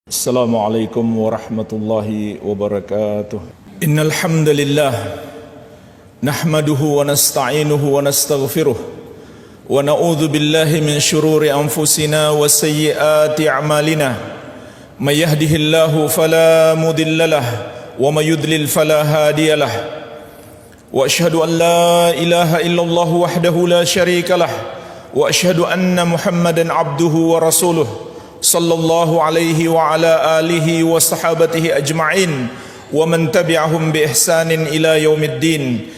Assalamualaikum warahmatullahi wabarakatuh. Innal hamdalillah nahmaduhu wa nasta'inuhu wa nastaghfiruh wa na'udzu billahi min shururi anfusina wa sayyiati a'malina. May yahdihillahu fala mudhillalah wa may yudlil fala hadiyalah. Wa asyhadu an la ilaha illallah wahdahu la syarikalah wa asyhadu anna Muhammadan abduhu wa rasuluh sallallahu alaihi wa ala alihi wa sahabatihi ajma'in wa man tabi'ahum bi ihsanin ila yaumiddin.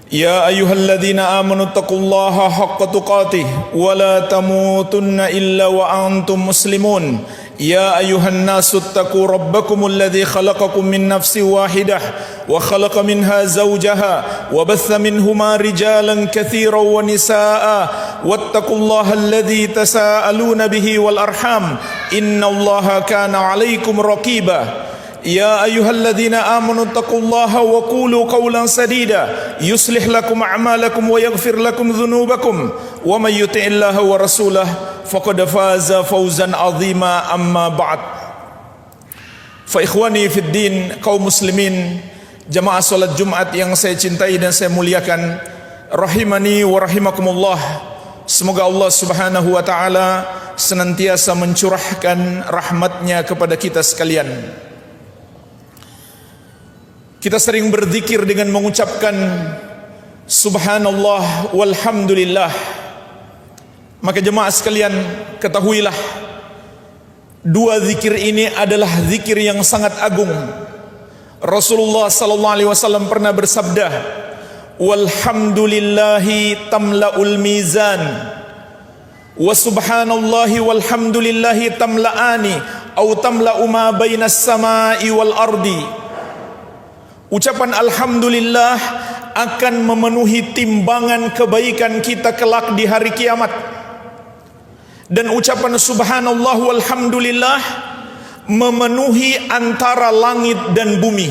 Ya ayyuhalladzina amanu taqullaha haqqa tuqatih wa la tamutunna illa wa antum muslimun. Ya ayyuhan nasu taqu rabbakumul ladzi khalaqakum min nafsin wahidah wa khalaqa minha zawjaha wa batha minhuma rijalan katsiran wa nisaa wattaqullaha alladzi tasaaluna bihi wal arham innallaha kana 'alaikum raqiba. Ya ayyuhalladzina amanu taqullaha wa qulu qawlan sadida yuslih lakum a'malakum wa yaghfir lakum dhunubakum wa may yuti'illaha wa rasulahu faqad faza fawzan 'azima. Amma ba'd. Fa ikhwani fid din, kaum muslimin, jamaah salat Jumat yang saya cintai dan saya muliakan, rahimani wa rahimakumullah. Semoga Allah Subhanahu wa taala senantiasa mencurahkan rahmatnya kepada kita sekalian. Kita sering berzikir dengan mengucapkan subhanallah walhamdulillah. Maka jemaah sekalian, ketahuilah dua zikir ini adalah zikir yang sangat agung. Rasulullah sallallahu alaihi wasallam pernah bersabda, walhamdulillahi tamla'ul mizan wa subhanallahi walhamdulillahi tamla'ani au tamla'u ma bainas samai wal ardi. Ucapan alhamdulillah akan memenuhi timbangan kebaikan kita kelak di hari kiamat. Dan ucapan subhanallah walhamdulillah memenuhi antara langit dan bumi.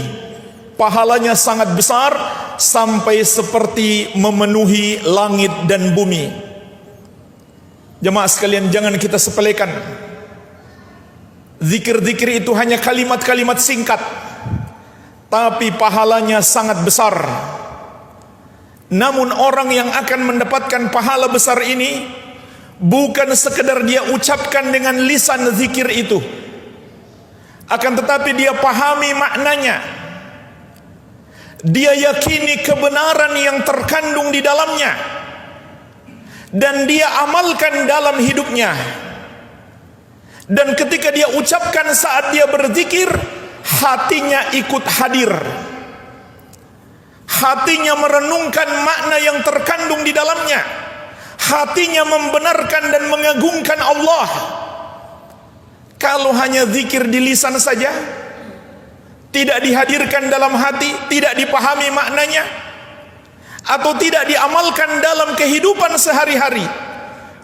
Pahalanya sangat besar sampai seperti memenuhi langit dan bumi. Jemaah sekalian, jangan kita sepelekan. Zikir-zikir itu hanya kalimat-kalimat singkat, tapi pahalanya sangat besar. Namun orang yang akan mendapatkan pahala besar ini bukan sekedar dia ucapkan dengan lisan zikir itu, akan tetapi dia pahami maknanya, dia yakini kebenaran yang terkandung di dalamnya, dan dia amalkan dalam hidupnya. Dan ketika dia ucapkan saat dia berzikir, hatinya ikut hadir, hatinya merenungkan makna yang terkandung di dalamnya, hatinya membenarkan dan mengagungkan Allah. Kalau hanya zikir di lisan saja, tidak dihadirkan dalam hati, tidak dipahami maknanya, atau tidak diamalkan dalam kehidupan sehari-hari,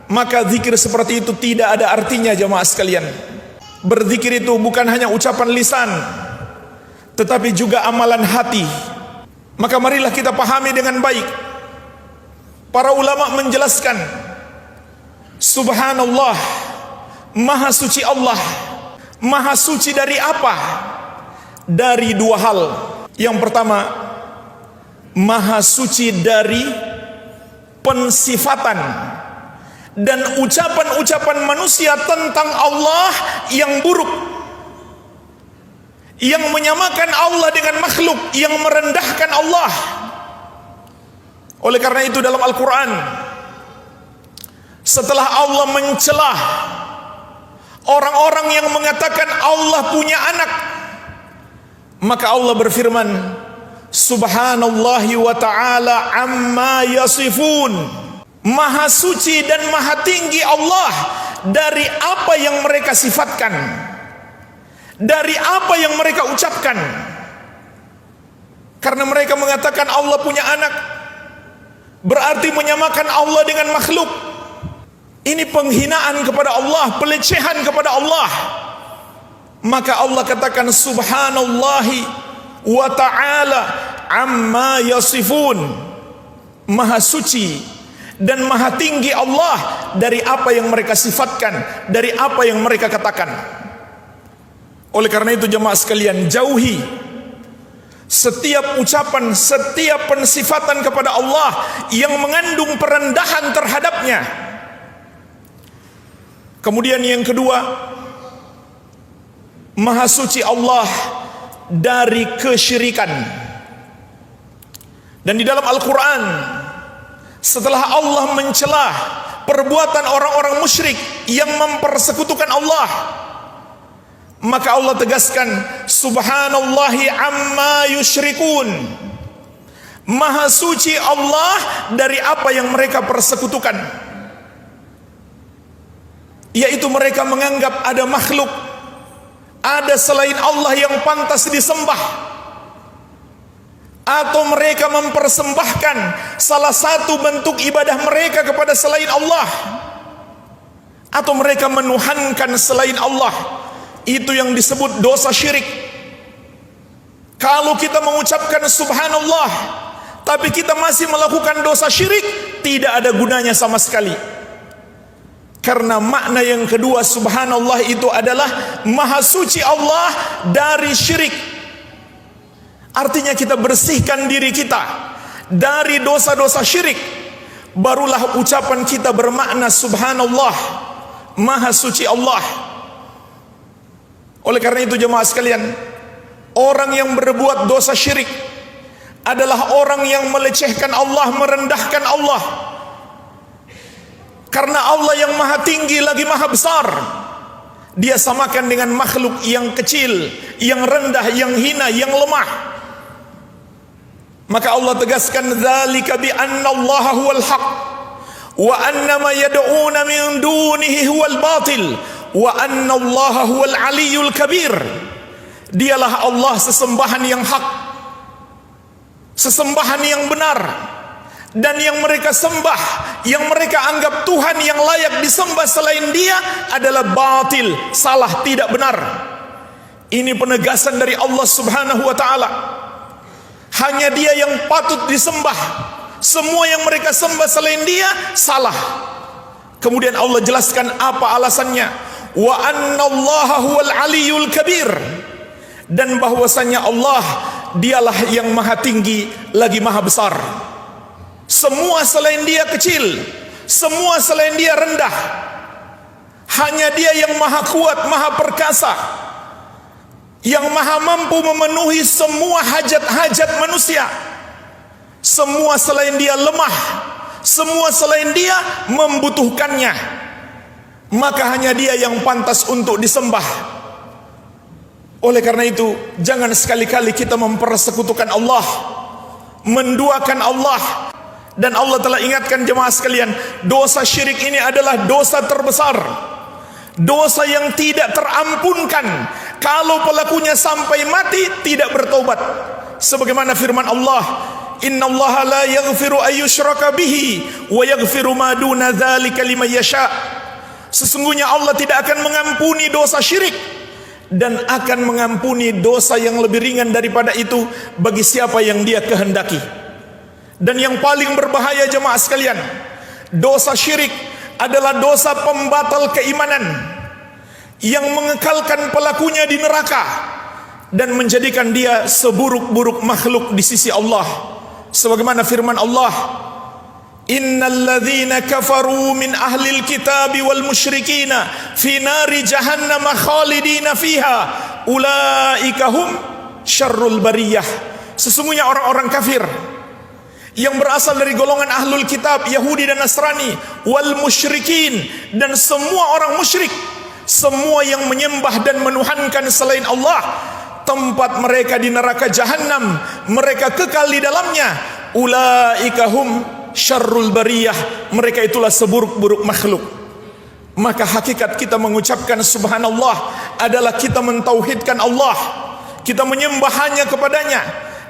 maka zikir seperti itu tidak ada artinya. Jemaah sekalian, berzikir itu bukan hanya ucapan lisan, tetapi juga amalan hati. Maka marilah kita pahami dengan baik. Para ulama menjelaskan, subhanallah, maha suci Allah. Maha suci dari apa? Dari dua hal. Yang pertama, maha suci dari pensifatan dan ucapan-ucapan manusia tentang Allah yang buruk, yang menyamakan Allah dengan makhluk, yang merendahkan Allah. Oleh karena itu dalam Al-Quran, setelah Allah mencelah orang-orang yang mengatakan Allah punya anak, maka Allah berfirman, subhanallahi wa ta'ala amma yasifun. Maha suci dan maha tinggi Allah dari apa yang mereka sifatkan, dari apa yang mereka ucapkan. Karena mereka mengatakan Allah punya anak, berarti menyamakan Allah dengan makhluk. Ini penghinaan kepada Allah, pelecehan kepada Allah. Maka Allah katakan subhanallahi wa ta'ala amma yasifun. Maha suci dan maha tinggi Allah dari apa yang mereka sifatkan, dari apa yang mereka katakan. Oleh karena itu jemaah sekalian, jauhi setiap ucapan, setiap pensifatan kepada Allah yang mengandung perendahan terhadapnya. Kemudian yang kedua, Maha suci Allah dari kesyirikan. Dan di dalam Al-Quran, setelah Allah mencela perbuatan orang-orang musyrik yang mempersekutukan Allah, maka Allah tegaskan, subhanallahi amma yusyrikun. Maha suci Allah dari apa yang mereka persekutukan, yaitu mereka menganggap ada makhluk, ada selain Allah yang pantas disembah, atau mereka mempersembahkan salah satu bentuk ibadah mereka kepada selain Allah, atau mereka menuhankan selain Allah. Itu yang disebut dosa syirik. Kalau kita mengucapkan subhanallah tapi kita masih melakukan dosa syirik, tidak ada gunanya sama sekali. Karena makna yang kedua subhanallah itu adalah maha suci Allah dari syirik. Artinya kita bersihkan diri kita dari dosa-dosa syirik, barulah ucapan kita bermakna subhanallah, maha suci Allah. Oleh karena itu jemaah sekalian, orang yang berbuat dosa syirik adalah orang yang melecehkan Allah, merendahkan Allah. Karena Allah yang maha tinggi lagi maha besar, dia samakan dengan makhluk yang kecil, yang rendah, yang hina, yang lemah. Maka Allah tegaskan, dzalika bi anna Allah huwal haq wa anna ma yad'una min dunihi huwal batil wa anna Allah huwal aliyul kabir. Dialah Allah sesembahan yang hak, sesembahan yang benar, dan yang mereka sembah, yang mereka anggap Tuhan yang layak disembah selain Dia adalah batil, salah, tidak benar. Ini penegasan dari Allah Subhanahu wa taala. Hanya Dia yang patut disembah. Semua yang mereka sembah selain Dia salah. Kemudian Allah jelaskan apa alasannya. Wa annallaha huwal aliyul kabir. Dan bahwasanya Allah dialah yang maha tinggi lagi maha besar. Semua selain Dia kecil, semua selain Dia rendah. Hanya Dia yang maha kuat, maha perkasa, yang maha mampu memenuhi semua hajat-hajat manusia. Semua selain Dia lemah, semua selain Dia membutuhkannya. Maka hanya Dia yang pantas untuk disembah. Oleh karena itu, jangan sekali-kali kita mempersekutukan Allah, menduakan Allah. Dan Allah telah ingatkan jemaah sekalian, dosa syirik ini adalah dosa terbesar, dosa yang tidak terampunkan kalau pelakunya sampai mati tidak bertobat. Sebagaimana firman Allah, innallaha la yaghfiru ayyushraka bihi wa yaghfiru ma duna dzalika liman yasha. Sesungguhnya Allah tidak akan mengampuni dosa syirik dan akan mengampuni dosa yang lebih ringan daripada itu bagi siapa yang Dia kehendaki. Dan yang paling berbahaya jemaah sekalian, dosa syirik adalah dosa pembatal keimanan yang mengekalkan pelakunya di neraka dan menjadikan dia seburuk-buruk makhluk di sisi Allah. Sebagaimana firman Allah, innal ladzina kafaru min ahlil kitabi wal musyrikina fi nari jahannam khalidina fiha ulaika hum syarrul bariyah. Sesungguhnya orang-orang kafir yang berasal dari golongan ahlul kitab, Yahudi dan Nasrani, wal musyrikin, dan semua orang musyrik, semua yang menyembah dan menuhankan selain Allah, tempat mereka di neraka jahanam, mereka kekal di dalamnya. Ulaika hum syarrul bariyah, mereka itulah seburuk-buruk makhluk. Maka hakikat kita mengucapkan subhanallah adalah kita mentauhidkan Allah, kita menyembah hanya kepadanya,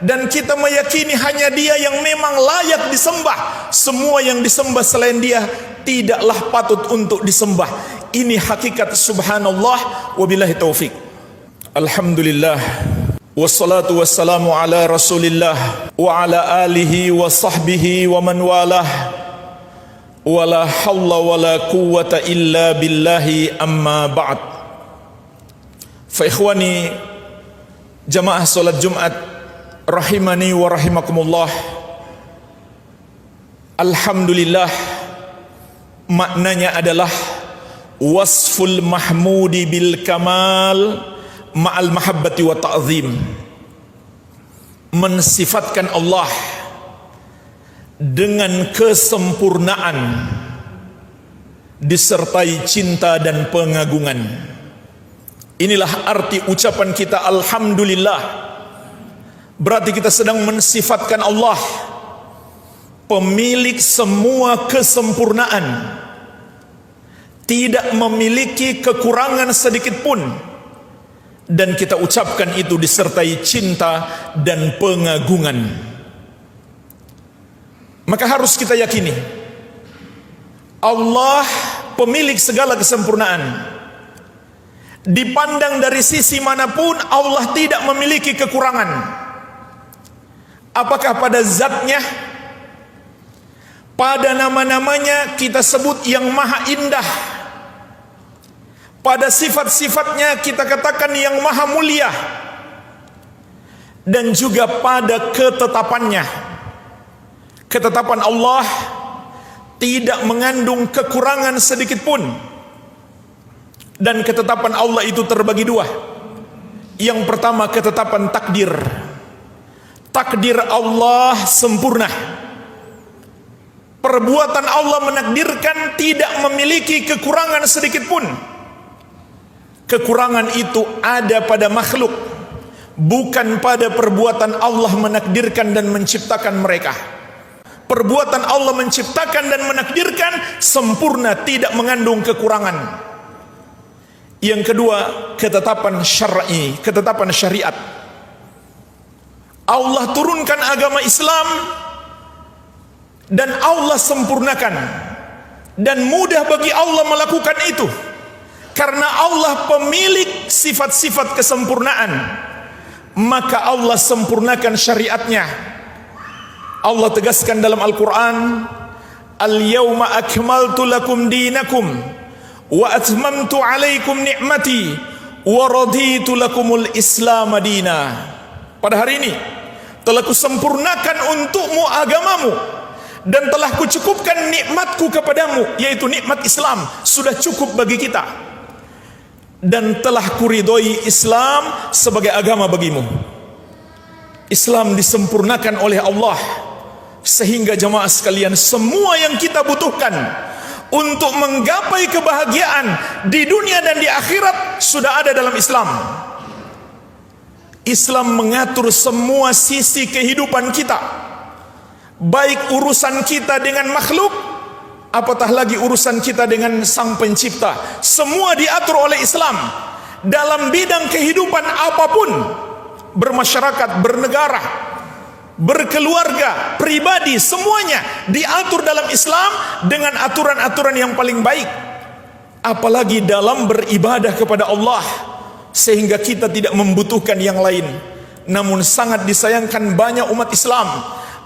dan kita meyakini hanya Dia yang memang layak disembah. Semua yang disembah selain Dia tidaklah patut untuk disembah. Ini hakikat subhanallah. Wabillahi taufik. Alhamdulillah, wassalatu wassalamu ala rasulillah wa ala alihi wa sahbihi wa man walah. Wala hawla wala quwwata illa billahi, amma ba'd. Fa ikhwani jamaah salat Jumat rahimani wa rahimakumullah. Alhamdulillah maknanya adalah wasful mahmudi bil kamal ma'al mahabbati wa ta'zim. Mensifatkan Allah dengan kesempurnaan disertai cinta dan pengagungan. Inilah arti ucapan kita alhamdulillah. Berarti kita sedang mensifatkan Allah pemilik semua kesempurnaan, tidak memiliki kekurangan sedikit pun, dan kita ucapkan itu disertai cinta dan pengagungan. Maka harus kita yakini Allah pemilik segala kesempurnaan. Dipandang dari sisi manapun Allah tidak memiliki kekurangan. Apakah pada zatnya, pada nama-namanya kita sebut yang maha indah, pada sifat-sifatnya kita katakan yang maha mulia, dan juga pada ketetapannya. Ketetapan Allah tidak mengandung kekurangan sedikit pun. Dan ketetapan Allah itu terbagi dua. Yang pertama ketetapan takdir. Takdir Allah sempurna. Perbuatan Allah menakdirkan tidak memiliki kekurangan sedikit pun. Kekurangan itu ada pada makhluk, bukan pada perbuatan Allah menakdirkan dan menciptakan mereka. Perbuatan Allah menciptakan dan menakdirkan sempurna, tidak mengandung kekurangan. Yang kedua, ketetapan syar'i, ketetapan syariat. Allah turunkan agama Islam dan Allah sempurnakan, dan mudah bagi Allah melakukan itu karena Allah pemilik sifat-sifat kesempurnaan. Maka Allah sempurnakan syariatnya. Allah tegaskan dalam Al-Quran, Al-yawma akmaltu lakum dinakum wa atmamtu alaikum ni'mati wa raditu lakumul islam dina. Pada hari ini telah kusempurnakan untukmu agamamu dan telah kucukupkan nikmatku kepadamu, yaitu nikmat Islam sudah cukup bagi kita, dan telah kuridhoi Islam sebagai agama bagimu. Islam disempurnakan oleh Allah, sehingga jamaah sekalian, semua yang kita butuhkan untuk menggapai kebahagiaan di dunia dan di akhirat sudah ada dalam Islam. Islam mengatur semua sisi kehidupan kita, baik urusan kita dengan makhluk, apatah lagi urusan kita dengan Sang Pencipta. Semua diatur oleh Islam. Dalam bidang kehidupan apapun, bermasyarakat, bernegara, berkeluarga, pribadi, semuanya diatur dalam Islam dengan aturan-aturan yang paling baik. Apalagi dalam beribadah kepada Allah, sehingga kita tidak membutuhkan yang lain. Namun sangat disayangkan banyak umat Islam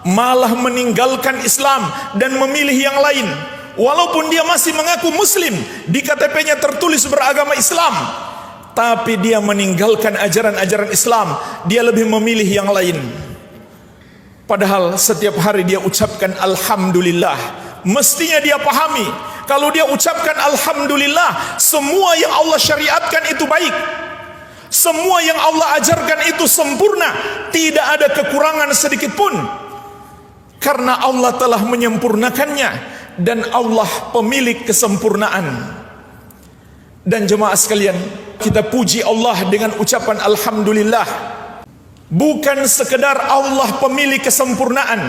malah meninggalkan Islam dan memilih yang lain. Walaupun dia masih mengaku Muslim, di KTP-nya tertulis beragama Islam, tapi dia meninggalkan ajaran-ajaran Islam. Dia lebih memilih yang lain. Padahal setiap hari dia ucapkan alhamdulillah. Mestinya dia pahami, kalau dia ucapkan alhamdulillah, semua yang Allah syariatkan itu baik, semua yang Allah ajarkan itu sempurna, tidak ada kekurangan sedikit pun, karena Allah telah menyempurnakannya, dan Allah pemilik kesempurnaan. Dan jemaah sekalian, kita puji Allah dengan ucapan alhamdulillah. Bukan sekedar Allah pemilik kesempurnaan,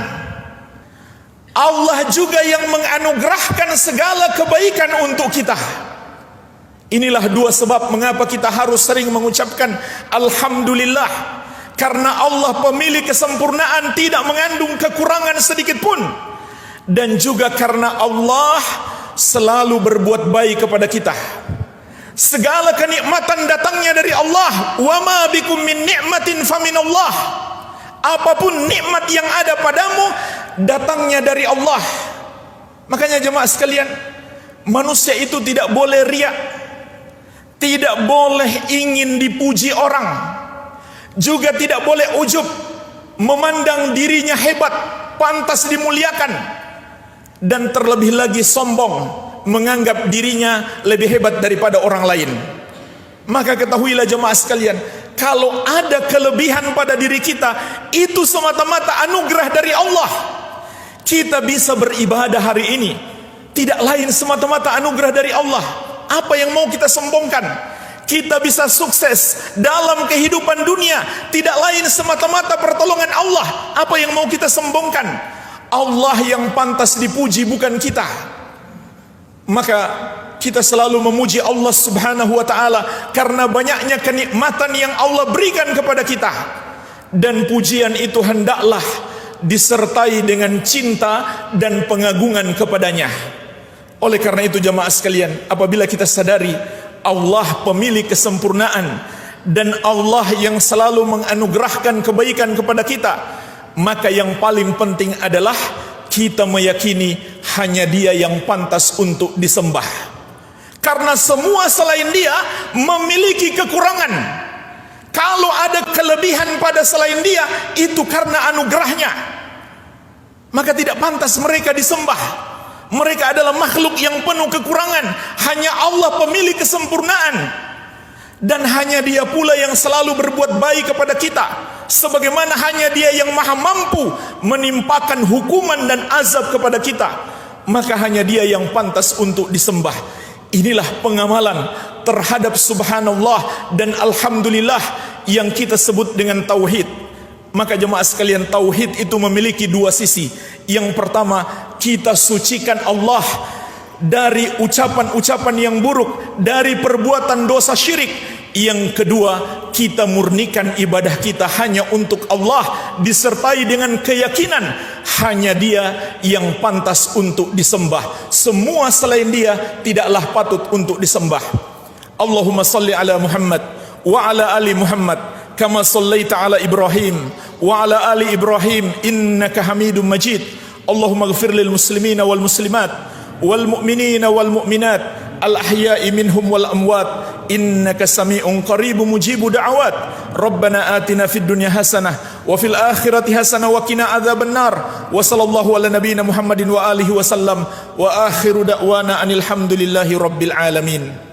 Allah juga yang menganugerahkan segala kebaikan untuk kita. Inilah dua sebab mengapa kita harus sering mengucapkan alhamdulillah. Karena Allah pemilik kesempurnaan, tidak mengandung kekurangan sedikit pun. Dan juga karena Allah selalu berbuat baik kepada kita. Segala kenikmatan datangnya dari Allah. Wa ma bikum min ni'matin faminallah. Apapun nikmat yang ada padamu, datangnya dari Allah. Makanya jemaah sekalian, manusia itu tidak boleh riya, tidak boleh ingin dipuji orang, juga tidak boleh ujub, memandang dirinya hebat, pantas dimuliakan, dan terlebih lagi sombong, menganggap dirinya lebih hebat daripada orang lain. Maka ketahuilah jemaah sekalian, kalau ada kelebihan pada diri kita, itu semata-mata anugerah dari Allah. Kita bisa beribadah hari ini, tidak lain semata-mata anugerah dari Allah. Apa yang mau kita sombongkan? Kita bisa sukses dalam kehidupan dunia, tidak lain semata-mata pertolongan Allah. Apa yang mau kita sombongkan? Allah yang pantas dipuji, bukan kita. Maka kita selalu memuji Allah subhanahu wa ta'ala karena banyaknya kenikmatan yang Allah berikan kepada kita. Dan pujian itu hendaklah disertai dengan cinta dan pengagungan kepadanya. Oleh karena itu jamaah sekalian, apabila kita sadari Allah pemilik kesempurnaan dan Allah yang selalu menganugerahkan kebaikan kepada kita, maka yang paling penting adalah kita meyakini hanya Dia yang pantas untuk disembah. Karena semua selain Dia memiliki kekurangan. Kalau ada kelebihan pada selain Dia, itu karena anugerahnya, maka tidak pantas mereka disembah. Mereka adalah makhluk yang penuh kekurangan. Hanya Allah pemilik kesempurnaan, dan hanya Dia pula yang selalu berbuat baik kepada kita, sebagaimana hanya Dia yang maha mampu menimpakan hukuman dan azab kepada kita. Maka hanya Dia yang pantas untuk disembah. Inilah pengamalan terhadap subhanallah dan alhamdulillah yang kita sebut dengan tauhid. Maka jemaah sekalian, tauhid itu memiliki dua sisi. Yang pertama, kita sucikan Allah dari ucapan-ucapan yang buruk, dari perbuatan dosa syirik. Yang kedua, kita murnikan ibadah kita hanya untuk Allah, disertai dengan keyakinan hanya Dia yang pantas untuk disembah. Semua selain Dia tidaklah patut untuk disembah. Allahumma salli ala Muhammad wa ala ali Muhammad kama sallaita ala Ibrahim wa ala ali Ibrahim innaka Hamidum Majid. Allahumma ighfir lil muslimina wal muslimat wal mu'minina wal mu'minat al ahya'i minhum wal amwat innaka sami'un qaribun mujibu da'awat. Rabbana atina fid dunya hasanah wa fil akhirati hasanah wa qina adzaban nar. Wa sallallahu ala nabiyyina Muhammadin wa alihi wa sallam wa akhiru da'wana anil hamdulillahi rabbil alamin.